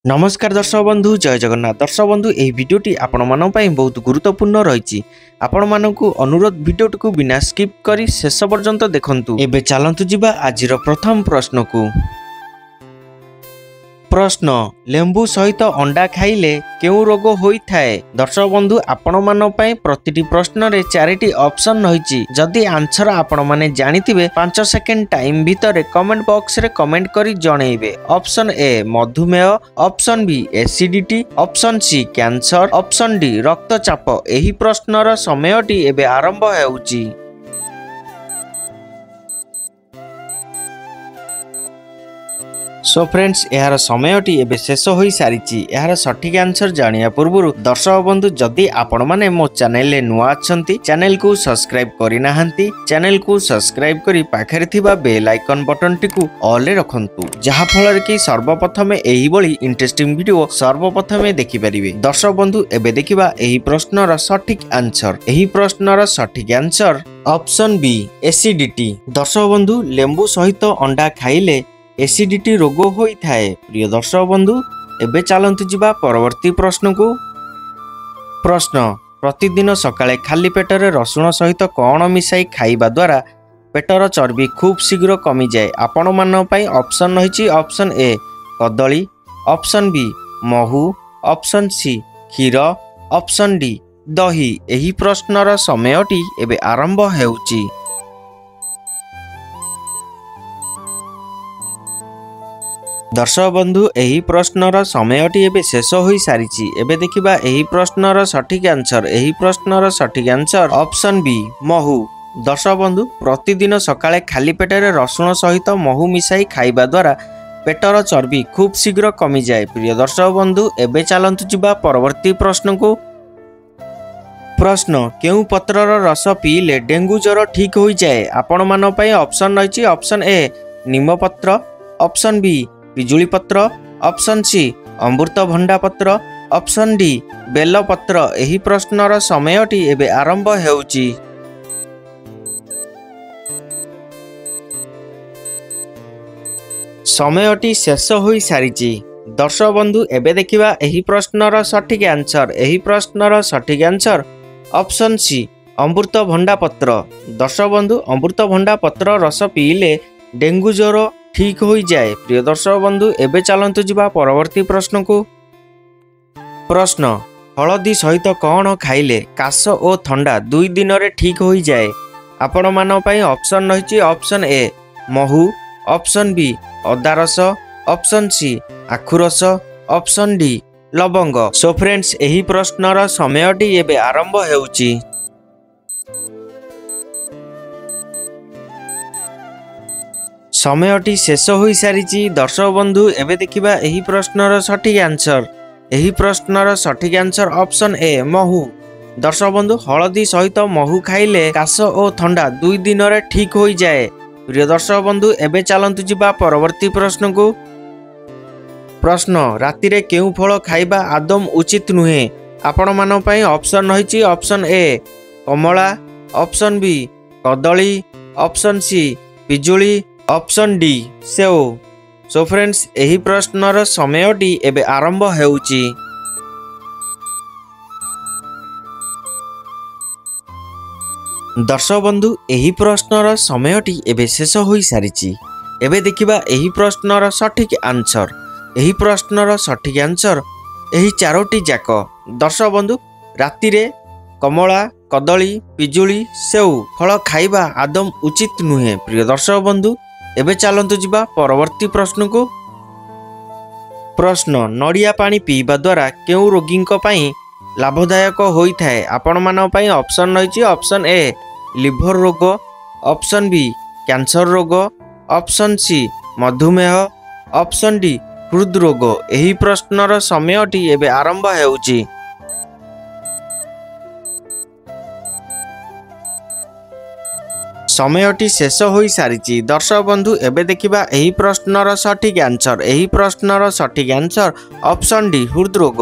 नमस्कार दर्शक बंधु जय जगन्नाथ दर्शक बंधु यह भिडियोटी आपण मानक पई बहुत गुरुत्वपूर्ण रही आपण मानकु अनुरोध भिडियोटी को बिना स्किप करी शेष पर्यंत देखंतु। एबे चलंतु जिबा आजिर प्रथम प्रश्न को। प्रश्न लेंबू सहित अंडा खाइले केउ रोग होई थाए। दर्शक बंधु आपण मान पई प्रतिटी प्रश्न रे चारिटी ऑप्शन रहिछि। जदि आंसर आपण माने जानिथिबे 5 सेकेंड टाइम भितर कमेंट बॉक्स रे कमेंट करी जणैबे। ऑप्शन ए मधुमेह, option B acidity, option C cancer, option D रक्तचाप। एही प्रश्नर समयटी एबे आरंभ हेउछि। सो फ्रेंड्स यार समयटी एबे शेष हो सारी। यार सठिक आंसर जानिया पूर्व दर्शक बंधु जदि आपण माने मो चैनल नुआ अछंती चैनल को सब्सक्राइब करि नाहंती चैनल को सब्सक्राइब करी पाखरे थिबा बेल आइकन बटन टिकु ऑल रे रखंतु जहा फल कि सर्वप्रथमे एही बळी इंटरेस्टिंग वीडियो सर्वप्रथमे देखि परिबे। दर्शक बंधु एबे देखिबा एही प्रश्नर सठिक आंसर। एही प्रश्नर सठिक आंसर ऑप्शन बी एसिडिटी। दर्शक बंधु लेंबू सहित अंडा खाइले एसिडिटी रोग होई थाए। प्रिय दर्शक बंधु एबे चलंतु जिबा परवर्ती प्रश्न को। प्रश्न प्रतिदिन सकाळे खाली पेटरे रसुण सहित कौन मिसाई खाइबा द्वारा पेटर चर्बी खूब शीघ्र कमी जाए। आपण मान पई ऑप्शन रहिछि। ऑप्शन ए कदली, ऑप्शन बी महू, ऑप्शन सी क्षीर, ऑप्शन डी दही। एही प्रश्नर समयटी एबे आरंभ हेउछि। दर्शक बंधु एही प्रश्नर समयटी एबे शेष हो सारी। एबे देखिबा एही प्रश्नर सठिक आंसर। एही प्रश्नर सठिक आंसर ऑप्शन बी महू। दर्शक बंधु प्रतिदिन सकाळे खाली पेटरे रसुण सहित महू मिसाई खाइबा द्वारा पेटर चर्बी खूब शीघ्र कमी जाए। प्रिय दर्शक बंधु एबे चलंतु जिबा परवर्ती प्रश्न को। प्रश्न केउ पत्रर रस पीले डेंगू ज्वर ठीक हो जाए। आपण मान पई ऑप्शन रहिछि। ऑप्शन ए नीम पत्र, ऑप्शन बी पिजुली पत्र, ऑप्शन सी अमृतभंडा पत्र, ऑप्शन डी बेल पत्र। एही प्रश्नर समयटी एबे आरंभ हेउछि। समयटी शेष हो सारी। दर्शक बंधु एबे देखिबा एही प्रश्नर सठिक आंसर। एही प्रश्नर सठिक आंसर ऑप्शन सी अमृतभंडा पत्र। दर्शक बंधु अमृतभंडा पत्र रस पीले डेंगू ज्वर ठीक हो जाए। प्रिय दर्शक बंधु एबे चलंतु जिबा परवर्ती प्रश्न को। प्रश्न हलदी सहित कौन खाइले काश और ठंडा 2 दिन रे ठीक हो जाए। आपण मान पई ऑप्शन रहिछि। ऑप्शन ए महू, ऑप्शन बी अदा रस, ऑप्शन सी आखु रस, ऑप्शन डी लवंग। सो फ्रेंड्स एही प्रश्नर समयटी एबे आरंभ हेउछि। समयटी शेष हो सारी। दर्शक बंधु एबे देखिबा एही प्रश्नर सठिक आंसर। एही प्रश्नर सठिक आंसर ऑप्शन ए महू। दर्शक बंधु हलदी सहित महू खाइले काश और ठंडा 2 दिन रे ठीक हो जाए। प्रिय दर्शक बंधु एबे चलंतु जिबा परवर्ती प्रश्न को। प्रश्न राति रे केउ फल खाइबा आदम उचित नुहे। आपण मान पई ऑप्शन रहिछि। ऑप्शन ए कमला, ऑप्शन बी कदली, ऑप्शन सी पिजुली, ऑप्शन डी सेव। सो फ्रेंड्स एही प्रश्नर समयटी एबे आरंभ हेउछि। दर्शक बंधु एही प्रश्नर समयटी एबे शेष हो सारी। एबे देखिबा एही प्रश्नर सठिक आंसर। एही प्रश्नर सठिक आंसर एही चारोटी जाक। दर्शक बंधु राति रे कमला, कदली, पिजुली, सेव फल खाइबा आदम उचित नुहे। प्रिय दर्शक बंधु एबे चलंतु जिबा परवर्ती प्रश्न को। प्रश्न नड़िया पानी पीवा द्वारा केउ रोगींक पई लाभदायक होई थाए। आपण मान पई ऑप्शन रहिछि। ऑप्शन ए लिवर रोग, ऑप्शन बी कैंसर रोग, ऑप्शन सी मधुमेह, ऑप्शन डी हृदरोग। एही प्रश्नर समयटी एबे आरंभ हेउछि। समयटी शेष हो सारी। दर्शक बंधु एबे देखिबा एही प्रश्नर सठिक आंसर। एही प्रश्नर सठिक आंसर ऑप्शन डी हृदरोग।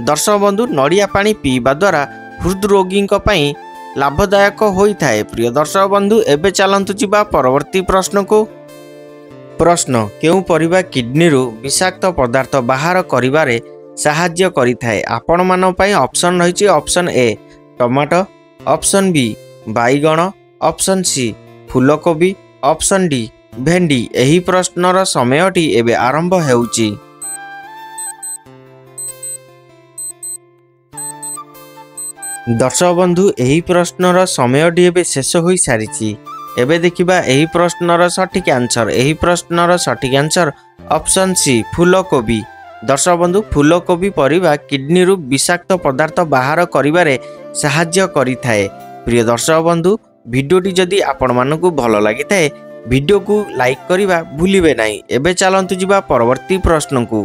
दर्शक बंधु नड़िया पानी पीवा द्वारा हृदरोगी पई लाभदायक होई थाए। प्रिय दर्शक बंधु एबे चलंतु जिबा परवर्ती प्रश्न को। प्रश्न केउं परिबा किडनी रु विषाक्त पदार्थ बाहर करिबारे साहाय्य करिथाए आपण मान पई ऑप्शन रहिछि option A tomato option B बाईगण ऑप्शन सी फूलकोबी ऑप्शन डी भेंडी एही प्रश्नर समयटी एबे आरंभ हेउछि। दर्शक बंधु एही प्रश्नर समयटी एबे शेष होई सारिछि। एबे देखिबा एही प्रश्नर सठिक आंसर। एही प्रश्नर सठिक आंसर ऑप्शन सी फूलकोबी। दर्शक बंधु फूलकोबी परिबा किडनी रु विषाक्त पदार्थ बाहर करिबारे साहाय्य करिथाए। प्रिय दर्शक बंधु वीडियोटी जदि आपण मानकु भल लागिथाए वीडियो को लाइक करिबा भूलिबे नाही। एबे चलंतु जिबा परवर्ती प्रश्न को।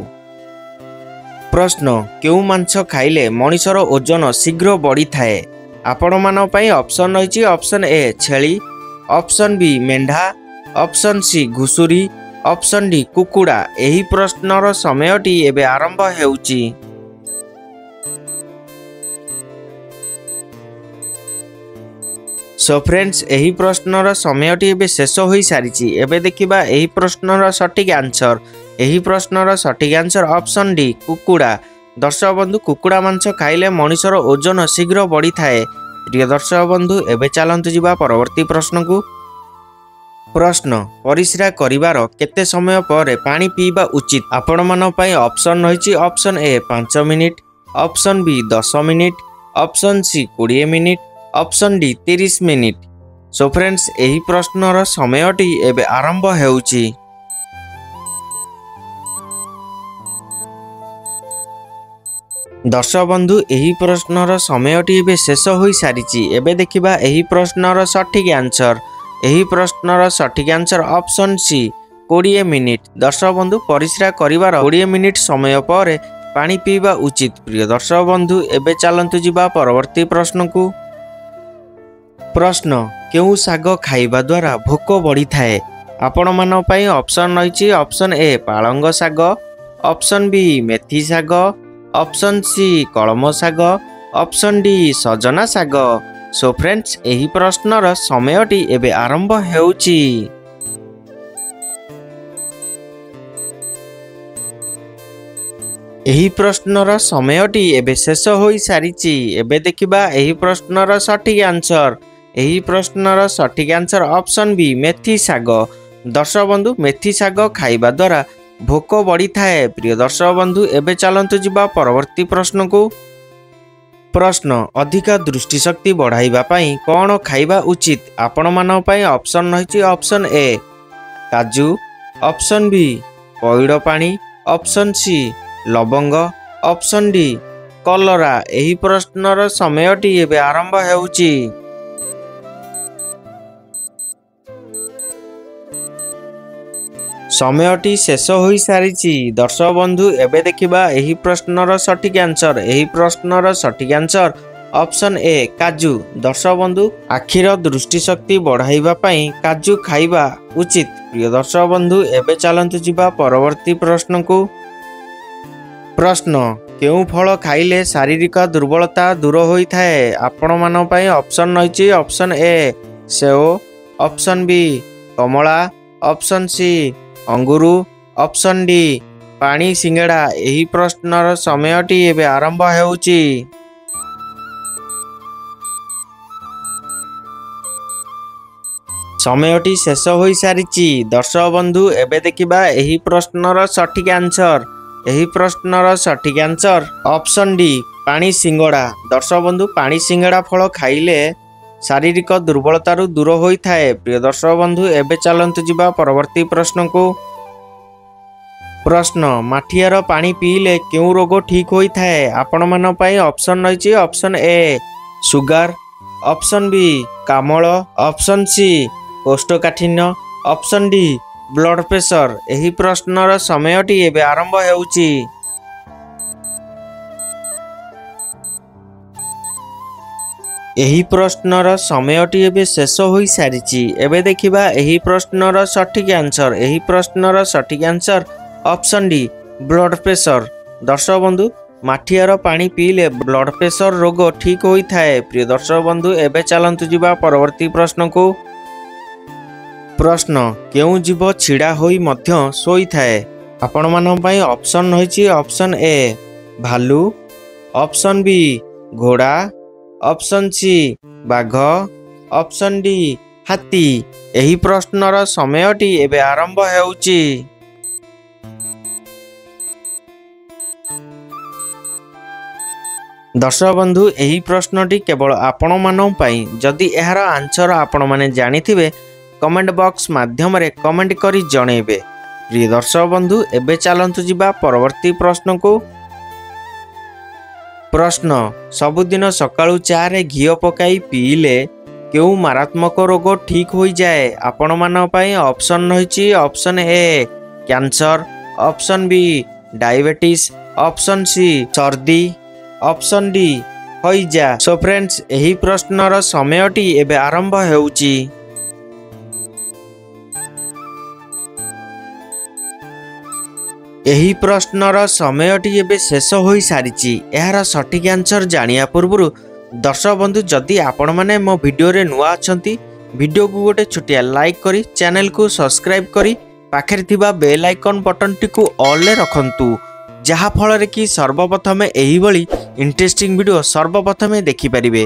प्रश्न केउ मांस खाइले मनिषर ओजन शीघ्र बढ़ी थाए आपण मान पई ऑप्शन रहिछि ऑप्शन ए छेली ऑप्शन बी मेंढा ऑप्शन सी घुसुरी ऑप्शन डी कुकुड़ा एही प्रश्नर समयटी एबे आरंभ हेउछि। सो फ्रेंड्स एही प्रश्नर समयटी एबे शेष होई सारिछि। एबे देखिबा एही प्रश्नर सठिक आंसर। एही प्रश्नर सठिक आंसर ऑप्शन डी कुकुड़ा। दर्शक बंधु कुकुड़ा मांस खाइले मनिषर ओजन शीघ्र बढ़ी थाए। प्रिय दर्शक बंधु एबे चलंतु जिबा परवर्ती प्रश्न को। प्रश्न परिस्रा करिवार केते समय पर पानी पीबा उचित आपण मान पई ऑप्शन रहिछि option A 5 minute option B 10 minute option C 20 minute option D 30 minute. So friends एही प्रश्नर समयटी एबे आरंभ हेउछि। दर्शक बंधु एही प्रश्नर समयटी एबे शेष होई सारिछि। एबे देखिबा एही प्रश्नर सठिक आंसर। एही प्रश्नर सठिक आंसर ऑप्शन सी 20 मिनिट। दर्शक बंधु परिस्रा करिवार 20 मिनिट समय पर पानी पीबा उचित। प्रिय दर्शक बंधु एबे चलंतु जिबा परवर्ती प्रश्न को। प्रश्न केउ साग खाइबा द्वारा भोक बढ़ी थाए आपण मान पई ऑप्शन रहिछि ऑप्शन ए पालंग साग ऑप्शन बी मेथी साग ऑप्शन सी कलम साग ऑप्शन डी सजना साग। सो फ्रेंड्स एही प्रश्नर समयटी एबे आरंभ हेउछि। एही प्रश्नर समयटी एबे शेष होई सारिछि। एबे देखिबा एही प्रश्नर सठिक आंसर। एही प्रश्नर सठिक आंसर ऑप्शन बी मेथी साग। दर्शक बंधु मेथी साग खाइबा द्वारा भोक बढ़ी थाए। प्रिय दर्शक बंधु एबे चलंतु जिबा परवर्ती प्रश्न को। प्रश्न अधिका दृष्टिशक्ति बढ़ाइबा पई कोन खाइबा उचित आपण मान पई ऑप्शन रहिछि ऑप्शन ए काजू ऑप्शन बी पइड पानी ऑप्शन सी लवंग ऑप्शन डी कलरा। एही प्रश्नर समयटी एबे आरंभ हेउछि। समयटी शेष होई सारिछि। दर्शक बंधु एबे देखिबा एही प्रश्नर सठिक आंसर। एही प्रश्नर सठिक आंसर ऑप्शन ए काजू। दर्शक बंधु आखिर दृष्टिशक्ति बढ़ाइबा पई काजू खाइबा उचित। प्रिय दर्शक बंधु एबे चलंतु जिबा परवर्ती प्रश्न को। प्रश्न केउ फल खाइले शारीरिक दुर्बलता दूर होई थाए आपण मान पई ऑप्शन रहिछि ऑप्शन ए सेओ ऑप्शन बी कमला ऑप्शन सी अंगुरु ऑप्शन डी पानी सिंगड़ा। एही प्रश्नर समयटी एबे आरंभ हेउछि। समयटी शेष होई सारिछि। दर्शक बंधु एबे देखिबा एही प्रश्नर सठिक आंसर। एही प्रश्नर सठिक आंसर ऑप्शन डी पानी सिंगड़ा। दर्शक बंधु पानी सिंगड़ा फल खाइले शारीरिक दुर्बलता दूर होई थाए। प्रिय दर्शक बंधु एबे चलंतु जिबा परवर्ती प्रश्न को। प्रश्न माठियार पानी पीले केउ रोग ठीक होई थाए आपण मान पई ऑप्शन रहिछि option A sugar option B कामल ऑप्शन सी कोष्ठकाठिन्य ऑप्शन डी ब्लड प्रेशर। एही प्रश्नर समयटी एबे आरंभ हेउछि। एही प्रश्नर समयटी एबे शेष होई सारिछि। एबे देखिबा एही प्रश्नर सठिक आंसर। एही प्रश्नर सठिक answer option D blood pressure. दर्शक बंधु माठियार पानी पीले ब्लड प्रेशर रोग ठीक होई थाए। प्रिय दर्शक बंधु एबे चलंतु जिबा परवर्ती प्रश्न को। प्रश्न केउं जीव छिड़ा होई मध्य सोई थाए आपण मानन पई ऑप्शन होईची ऑप्शन ए भालू ऑप्शन बी घोड़ा ऑप्शन सी बाघ ऑप्शन डी हाथी एही प्रश्नर समयटी एबे आरंभ हेउची। दर्शक बंधु एही प्रश्नटी केवल आपण मानन पई जदि एहार आंसर आपण माने जानिथिबे कमेंट बॉक्स माध्यम रे कमेंट करी जणेबे। प्रिय दर्शक बंधु एबे चलंतु जिबा परवर्ती प्रश्न को। प्रश्न सबुदिन सकाळु चा रे घिओ पकाई पीले केउ मारात्मक रोग ठीक हो जाए आपण मान पई ऑप्शन रही option A cancer option B diabetes option C सर्दी ऑप्शन डी होइजा। सो फ्रेंड्स एही प्रश्नर समयटी एबे आरंभ हेउची। एही प्रश्नर समयटी एबे शेष होई सारिची। एहार सठिक आंसर जानिया पूर्व दर्शक बंधु जदि आपण माने मो वीडियो रे नुआ अछंती वीडियो को गोटे छोटिया लाइक करी चैनल को सब्सक्राइब करी पाखरे थिबा बेल आइकन बटन टी को ऑल ले रखंतु जहा फल रे कि सर्वप्रथम एही बळी इंटरेस्टिंग वीडियो सर्वप्रथम देखि परिबे।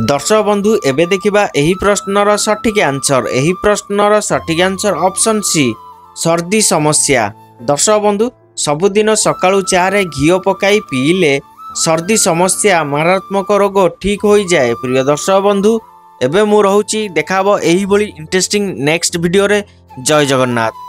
दर्शक बंधु एबे देखिबा एही प्रश्नर सठिक आंसर। एही प्रश्नर सठिक आंसर ऑप्शन सी सर्दी समस्या। दर्शक बंधु सबुदिन सकाळु चा रे घिओ पकाई पीले सर्दी समस्या मारात्मक रोग ठीक हो जाए। प्रिय दर्शक बंधु एबे मु रहूची देखाबो एही बळी इंटरेस्टिंग नेक्स्ट वीडियो रे। जय जगन्नाथ।